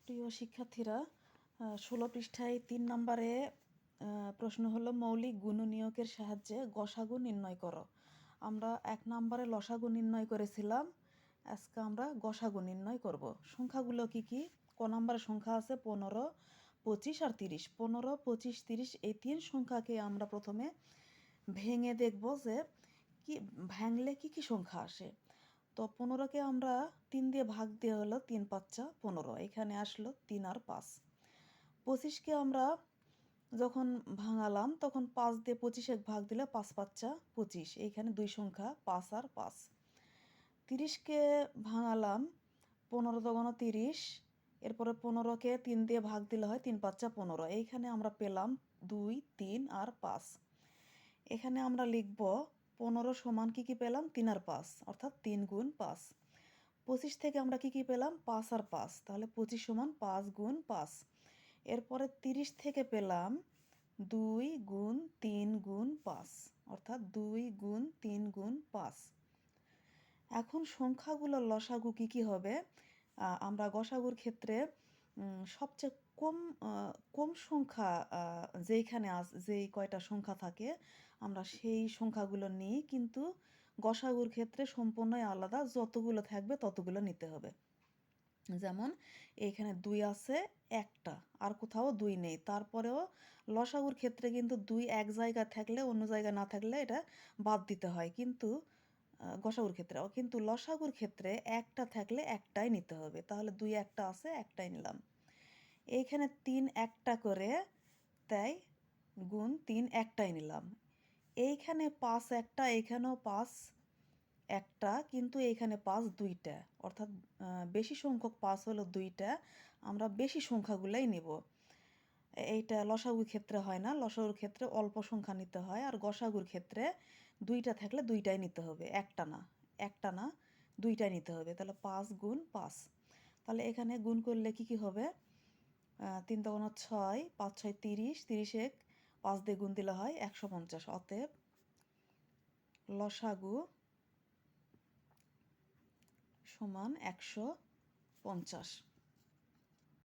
প্রিয় শিক্ষার্থীরা, 16 পৃষ্ঠায় 3 নম্বরে প্রশ্ন হলো মৌলিক গুণনীয়কের সাহায্যে গসাগু নির্ণয় করো। আমরা 1 নম্বরে লসাগু নির্ণয় করেছিলাম, আজকে আমরা গসাগু নির্ণয় করব। সংখ্যাগুলো কি কি? ক নম্বরে সংখ্যা আছে 15, 25 আর 30। 15, 25, 30 এই 3 সংখ্যাকে আমরা প্রথমে ভেঙে দেখব যে কি ভাঙলে কি কি সংখ্যা আসে। তো 15কে আমরা 3 দিয়ে ভাগ দিয়ে হলো 3 5 15, এখানে আসলো 3 আর 5। 25কে আমরা যখন ভাঙালাম তখন 5 দিয়ে 25 ভাগ দিলে 5 5 25, এইখানে 2 সংখ্যা 5 আর 5। 30কে ভাঙালাম 15 দোকানো 30, এরপরে 15কে 3 দিয়ে ভাগ দিলে হয় 3 5 15, এইখানে আমরা পেলাম 2 3 আর 5। এখানে আমরা লিখব 15 সমান কি কি পেলাম? 3 আর 5, অর্থাৎ 3 গুণ 5। 25 থেকে আমরা কি কি পেলাম? 5 আর 5, তাহলে 25 সমান 5 গুণ 5। এরপরে 30 থেকে পেলাম 2 গুণ 3 গুণ 5, অর্থাৎ 2 গুণ 3 গুণ 5। এখন সংখ্যাগুলোর লসাগু কি কি হবে? আমরা গসাগুর ক্ষেত্রে সবচেয়ে কম সংখ্যা যেইখানে যেই কয়টা সংখ্যা থাকে আমরা সেই সংখ্যাগুলো নিই, কিন্তু গসাগুর ক্ষেত্রে সম্পূর্ণই আলাদা, যতগুলো থাকবে ততগুলো নিতে হবে। যেমন এইখানে 2 আছে একটা, আর কোথাও 2 নেই, তারপরেও লসাগুর ক্ষেত্রে কিন্তু 2 এক জায়গায় থাকলে অন্য জায়গায় না থাকলে এটা বাদ দিতে হয়, কিন্তু গসাগুর ক্ষেত্রে। কিন্তু লসাগুর ক্ষেত্রে একটা থাকলে একটাই নিতে হবে, তাহলে 2 একটা আছে, একটাই নিলাম। এইখানে 3 একটা করে, তাই গুণ 3 একটাই নিলাম। এইখানে 5 একটা, এইখানেও 5 একটা, কিন্তু এইখানে 5 দুইটা, অর্থাৎ বেশি সংখ্যক 5 হলো 2টা, আমরা বেশি সংখ্যাগুলাই নিব। এইটা লসাগুর ক্ষেত্রে হয় না, লসাগুর ক্ষেত্রে অল্প সংখ্যা নিতে হয়, আর গসাগুর ক্ষেত্রে 2টা থাকলে 2টাই নিতে হবে, একটা না 2টাই নিতে হবে। তাহলে 5 গুণ 5, তাহলে এখানে গুণ করলে কি কি হবে? 3 দোকানো 6, 5 6 30, 30 এক 5 দিয়ে গুণ দিলে হয় 150। অতএব লসাগু সমান 150।